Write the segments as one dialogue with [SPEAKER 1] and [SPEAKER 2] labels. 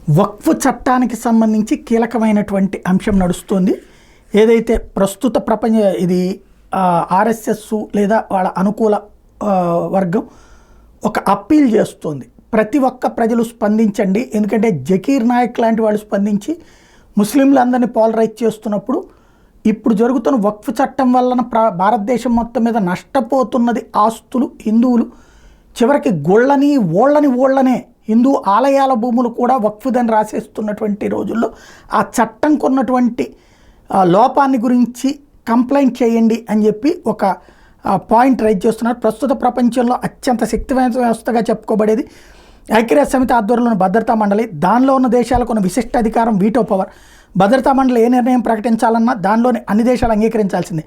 [SPEAKER 1] వక్ఫ్ చట్టానికి సంబంధించి కీలకమైనటువంటి అంశం నడుస్తుంది. ఏదైతే ప్రస్తుత ప్రపంచ ఇది ఆర్ఎస్ఎస్ లేదా వాళ్ళ అనుకూల వర్గం ఒక అప్పీల్ చేస్తుంది, ప్రతి ఒక్క ప్రజలు స్పందించండి. ఎందుకంటే జకీర్ నాయక్ లాంటి వాళ్ళు స్పందించి ముస్లింలందరినీ పోలరైజ్ చేస్తున్నప్పుడు ఇప్పుడు జరుగుతున్న వక్ఫ్ చట్టం వలన భారతదేశం మొత్తం మీద నష్టపోతున్నది ఆస్తులు. హిందువులు చివరికి ఓళ్ళనే హిందూ ఆలయాల భూములు కూడా వక్ఫ్దని రాసేస్తున్నటువంటి రోజుల్లో ఆ చట్టంకు ఉన్నటువంటి లోపాన్ని గురించి కంప్లైంట్ చేయండి అని చెప్పి ఒక పాయింట్ రైజ్ చేస్తున్నారు. ప్రస్తుత ప్రపంచంలో అత్యంత శక్తివంత వ్యవస్థగా చెప్పుకోబడేది ఐక్యరాజ్య సమితి ఆధ్వర్యంలోని భద్రతా మండలి. దానిలో ఉన్న దేశాలకు ఉన్న విశిష్ట అధికారం వీటో పవర్. భద్రతా మండలి ఏ నిర్ణయం ప్రకటించాలన్నా దానిలోని అన్ని దేశాలు అంగీకరించాల్సిందే.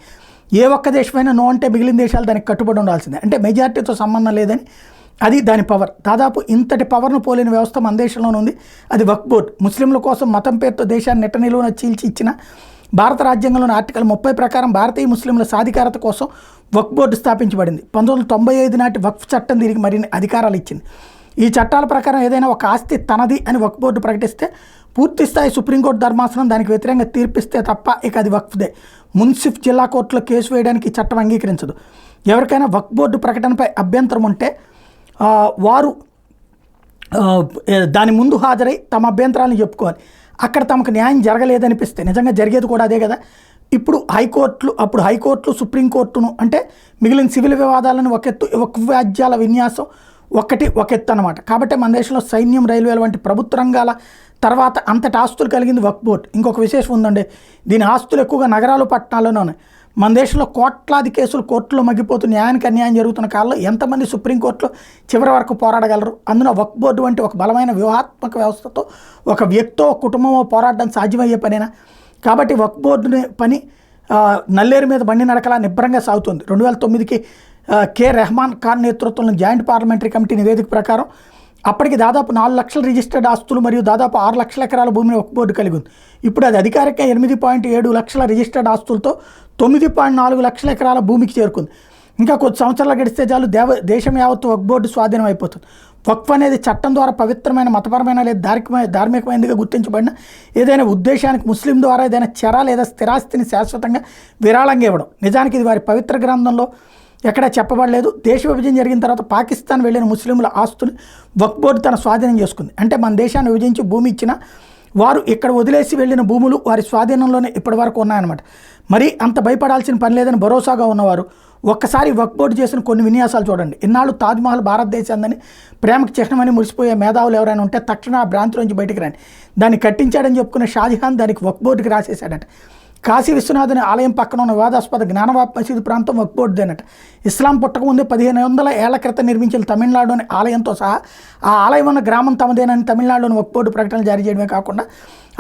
[SPEAKER 1] ఏ ఒక్క దేశమైనా నో అంటే మిగిలిన దేశాలు దానికి కట్టుబడి ఉండాల్సిందే. అంటే మెజారిటీతో సంబంధం లేదని, అది దాని పవర్. దాదాపు ఇంతటి పవర్ను పోలిన వ్యవస్థ మన దేశంలోనే ఉంది, అది వక్ఫ్ బోర్డు. ముస్లింల కోసం మతం పేరుతో దేశాన్ని నెట్ట నిలువున చీల్చి ఇచ్చిన భారత రాజ్యాంగంలోని ఆర్టికల్ 30 ప్రకారం భారతీయ ముస్లింల సాధికారత కోసం వక్ఫ్ బోర్డు స్థాపించబడింది. 1995 నాటి వక్ఫ్ చట్టం దీనికి మరిన్ని అధికారాలు ఇచ్చింది. ఈ చట్టాల ప్రకారం ఏదైనా ఒక ఆస్తి తనది అని వక్ఫ్ బోర్డు ప్రకటిస్తే పూర్తి స్థాయి సుప్రీంకోర్టు ధర్మాసనం దానికి వ్యతిరేకంగా తీర్పిస్తే తప్ప ఇక అది వక్ఫ్దే. మున్సిఫ్ జిల్లా కోర్టులో కేసు వేయడానికి చట్టం అంగీకరించదు. ఎవరికైనా వక్ఫ్ బోర్డు ప్రకటనపై అభ్యంతరం ఉంటే వారు దాని ముందు హాజరై తమ అభ్యంతరాలను చెప్పుకోవాలి. అక్కడ తమకు న్యాయం జరగలేదనిపిస్తే, నిజంగా జరిగేది కూడా అదే కదా, ఇప్పుడు హైకోర్టులు సుప్రీంకోర్టును అంటే మిగిలిన సివిల్ వివాదాలను వక్ఫ్ వ్యాజ్యాల విన్యాసం ఒక ఎత్తు అనమాట. కాబట్టి మన దేశంలో సైన్యం, రైల్వేల వంటి ప్రభుత్వ రంగాల తర్వాత అంతటి ఆస్తులు కలిగింది వక్ఫ్ బోర్డు. ఇంకొక విశేషం ఉందండి, దీని ఆస్తులు ఎక్కువగా నగరాలు, పట్టణాల్లోనే ఉన్నాయి. మన దేశంలో కోట్లాది కేసులు కోర్టులో మగ్గిపోతూ న్యాయానికి అన్యాయం జరుగుతున్న కాలంలో ఎంతమంది సుప్రీంకోర్టులో చివరి వరకు పోరాడగలరు? అందులో వక్ఫ్ బోర్డు వంటి ఒక బలమైన వ్యూహాత్మక వ్యవస్థతో ఒక వ్యక్తో కుటుంబమో పోరాడడం సాధ్యమయ్యే పనేనా? కాబట్టి వక్ఫ్ బోర్డుని పని నల్లేరు మీద బండి నడకలా నిబ్బరంగా సాగుతుంది. 2009కి కె రెహమాన్ ఖాన్ నేతృత్వంలో జాయింట్ పార్లమెంటరీ కమిటీ నివేదిక ప్రకారం అప్పటికి దాదాపు 4 లక్షల రిజిస్టర్డ్ ఆస్తులు మరియు దాదాపు 6 లక్షల ఎకరాల భూమిని వక్ఫ్ బోర్డు కలిగి ఉంది. ఇప్పుడు అది అధికారికంగా 8.7 లక్షల రిజిస్టర్డ్ ఆస్తులతో 9.4 లక్షల ఎకరాల భూమికి చేరుకుంది. ఇంకా కొద్ది సంవత్సరాలు గడిస్తే చాలు దేశం యావత్తు వక్ఫ్ బోర్డు స్వాధీనం అయిపోతుంది. వక్ఫ్ అనేది చట్టం ద్వారా పవిత్రమైన, మతపరమైన లేదా ధార్మికమైనదిగా గుర్తించబడిన ఏదైనా ఉద్దేశానికి ముస్లిం ద్వారా ఏదైనా చెర లేదా స్థిరాస్తిని శాశ్వతంగా విరాళంగా ఇవ్వడం. నిజానికి ఇది వారి పవిత్ర గ్రంథంలో ఎక్కడా చెప్పబడలేదు. దేశ విభజన జరిగిన తర్వాత పాకిస్తాన్ వెళ్ళిన ముస్లింల ఆస్తుని వక్ఫ్ బోర్డు తన స్వాధీనం చేసుకుంది. అంటే మన దేశాన్ని విభజించి భూమి ఇచ్చిన వారు ఇక్కడ వదిలేసి వెళ్ళిన భూములు వారి స్వాధీనంలోనే ఇప్పటి వరకు ఉన్నాయన్నమాట. మరి అంత భయపడాల్సిన పని లేదని భరోసాగా ఉన్నవారు ఒక్కసారి వక్ఫ్ బోర్డు చేసిన కొన్ని విన్యాసాలు చూడండి. ఇన్నాళ్ళు తాజ్మహల్ భారతదేశాన్ని ప్రేమకు చిహ్నమని మురిసిపోయే మేధావులు ఎవరైనా ఉంటే తక్షణ ఆ భ్రాంతిలోంచి బయటికి రండి. దాన్ని కట్టించాడని చెప్పుకునే షాజహాన్ దానికి వక్ఫ్ బోర్డుకి రాసేశాడట. కాశీ విశ్వనాథుని ఆలయం పక్కన ఉన్న వివాదాస్పద జ్ఞానవాపి మసీదు ప్రాంతం వక్ఫ్ బోర్డుదేనట. ఇస్లాం పుట్టకముందే 1500 ఏళ్ల క్రితం నిర్మించిన తమిళనాడులోని ఆలయంతో సహా ఆ ఆలయం ఉన్న గ్రామం తమదేనని తమిళనాడులోని వక్ఫ్ బోర్డు ప్రకటనలు జారీ చేయడమే కాకుండా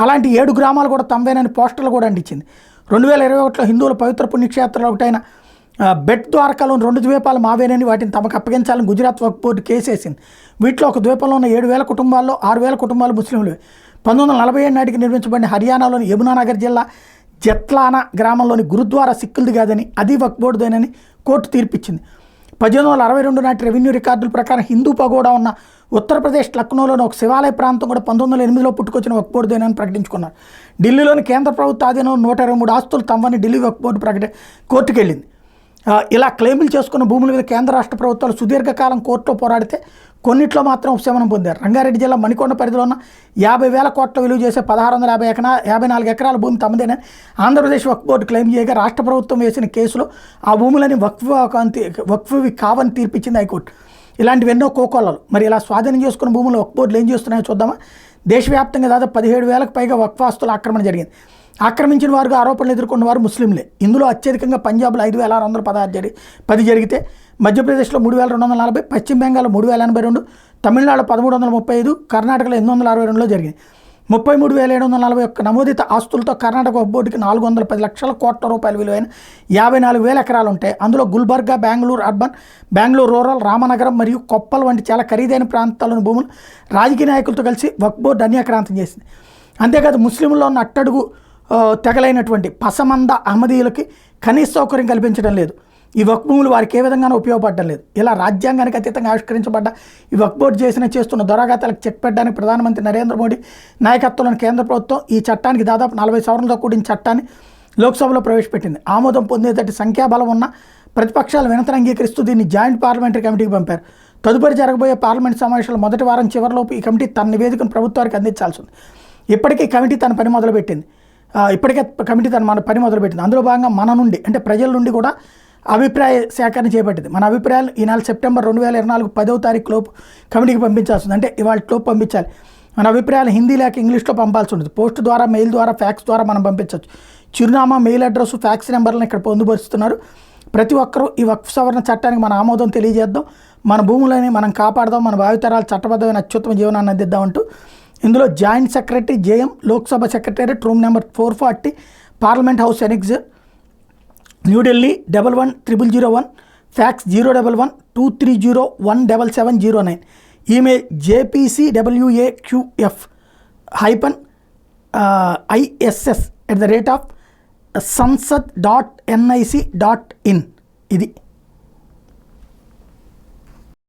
[SPEAKER 1] అలాంటి 7 గ్రామాలు కూడా తమవేనని పోస్టర్లు కూడా అంటించింది. 2021లో హిందువుల పవిత్ర పుణ్యక్షేత్రాలు ఒకటైన బెట్ ద్వారకాలోని 2 ద్వీపాలు మావేనని వాటిని తమకు అప్పగించాలని గుజరాత్ వక్ఫ్ బోర్డు కేసేసింది. వీటిలో ఒక ద్వీపంలో ఉన్న 7,000 కుటుంబాల్లో 6,000 కుటుంబాలు ముస్లింలు. 1947 నాటికి నిర్మించబడిన హర్యానాలోని యమునానగర్ జిల్లా జత్లానా గ్రామంలోని గురుద్వారా సిక్కులది కాదని, అది వక్ఫ్ బోర్డుదేనని కోర్టు తీర్పిచ్చింది. 1862 నాటి రెవెన్యూ రికార్డుల ప్రకారం హిందూ పగోడా ఉన్న ఉత్తరప్రదేశ్ లక్నోలోని ఒక శివాలయ ప్రాంతం కూడా 1908లో పుట్టుకొచ్చిన వక్ఫ్ బోర్డుదేనని ప్రకటించుకున్నారు. ఢిల్లీలోని కేంద్ర ప్రభుత్వ ఆధీనంలో 123 ఆస్తులు తమవని ఢిల్లీ వక్ఫ్ బోర్డు కోర్టుకు వెళ్ళింది. ఇలా క్లెయిములు చేసుకున్న భూముల మీద కేంద్ర రాష్ట్ర ప్రభుత్వాలు సుదీర్ఘకాలం కోర్టులో పోరాడితే కొన్నిట్లో మాత్రం ఉపశమనం పొందారు. రంగారెడ్డి జిల్లా మణికొండ పరిధిలో ఉన్న 50,000 కోట్ల విలువ చేసే 1654 ఎకరాల భూమి తమదేనని ఆంధ్రప్రదేశ్ వక్ఫ్ బోర్డు క్లెయిమ్ చేయగా రాష్ట్ర ప్రభుత్వం వేసిన కేసులో ఆ భూములని వక్ఫ్వి కావని తీర్పిచ్చింది హైకోర్టు. ఇలాంటివి ఎన్నో కోకొల్లలు. మరి ఇలా స్వాధీనం చేసుకున్న భూములు వక్ఫ్ బోర్డులు ఏం చేస్తున్నాయో చూద్దామా. దేశవ్యాప్తంగా దాదాపు 17,000కు పైగా వక్ఫ్ ఆస్తుల ఆక్రమణ జరిగింది. ఆక్రమించిన వారుగా ఆరోపణలు ఎదుర్కొన్న వారు ముస్లింలే. ఇందులో అత్యధికంగా పంజాబ్లో 5,610 జరిగితే మధ్యప్రదేశ్లో 3,240, పశ్చిమ బెంగాల్లో 3,082, తమిళనాడులో 1,335, కర్ణాటకలో 862లో జరిగింది. 33,741 నమోదిత ఆస్తులతో కర్ణాటక వక్ఫ్ బోర్డుకి 410 లక్షల కోట్ల రూపాయల విలువైన 54,000 ఎకరాలు ఉంటాయి. అందులో గుల్బర్గా, బెంగళూరు అర్బన్, బెంగళూరు రూరల్, రామనగరం మరియు కొప్పల్ వంటి చాలా ఖరీదైన ప్రాంతాల్లోని భూములు రాజకీయ నాయకులతో కలిసి వక్ఫ్ బోర్డు అన్యాక్రాంతం చేసింది. అంతేకాదు ముస్లింల్లో ఉన్న అట్టడుగు తెగలైనటువంటి పసమంద అహ్మదీయులకి కనీస సౌకర్యం కల్పించడం లేదు. ఈ వక్ఫ్ భూములు వారికి ఏ విధంగానూ ఉపయోగపడడం లేదు. ఇలా రాజ్యాంగానికి అతీతంగా ఆవిష్కరించబడ్డ ఈ వక్ఫ్ బోర్డు చేస్తున్న దురాఘాతాలకు చెక్ పెట్టడానికి ప్రధానమంత్రి నరేంద్ర మోడీ నాయకత్వంలోని కేంద్ర ప్రభుత్వం ఈ చట్టానికి దాదాపు 40 సవరణలతో కూడిన చట్టాన్ని లోక్సభలో ప్రవేశపెట్టింది. ఆమోదం పొందేటట్టు సంఖ్యాబలం ఉన్న ప్రతిపక్షాలు వినతిని అంగీకరిస్తూ దీన్ని జాయింట్ పార్లమెంటరీ కమిటీకి పంపారు. తదుపరి జరగబోయే పార్లమెంట్ సమావేశాల మొదటి వారం చివరిలోపు ఈ కమిటీ తన నివేదికను ప్రభుత్వానికి అందించాల్సి ఉంది. ఇప్పటికే కమిటీ తన పని మొదలుపెట్టింది. అందులో భాగంగా మన నుండి అంటే ప్రజల నుండి కూడా అభిప్రాయ సేకరణ చేపట్టింది. మన అభిప్రాయాలు ఈ నెల సెప్టెంబర్ 2024 10వ తారీఖు లోపు కమిటీకి పంపించాల్సి ఉంది. అంటే ఇవాళ లోపు పంపించాలి. మన అభిప్రాయాలు హిందీ లేక ఇంగ్లీష్లో పంపాల్సి ఉంటుంది. పోస్ట్ ద్వారా, మెయిల్ ద్వారా, ఫ్యాక్స్ ద్వారా మనం పంపించవచ్చు. చిరునామా, మెయిల్ అడ్రస్, ఫ్యాక్స్ నెంబర్లను ఇక్కడ పొందుపరుస్తున్నారు. ప్రతి ఒక్కరూ ఈ వక్ఫ్ సవరణ చట్టానికి మన ఆమోదం తెలియజేద్దాం, మన భూములని మనం కాపాడదాం, మన భావితరాలు చట్టబద్ధమైన అత్యుత్తమ జీవనాన్ని అందిద్దామంటూ ఇందులో joint secretary JM, Lok Sabha secretariat, room number 440, parliament house annexe, New Delhi 110001, fax 011-230-17709, email jpcwaqf-iss@sansad.nic.in. ఇది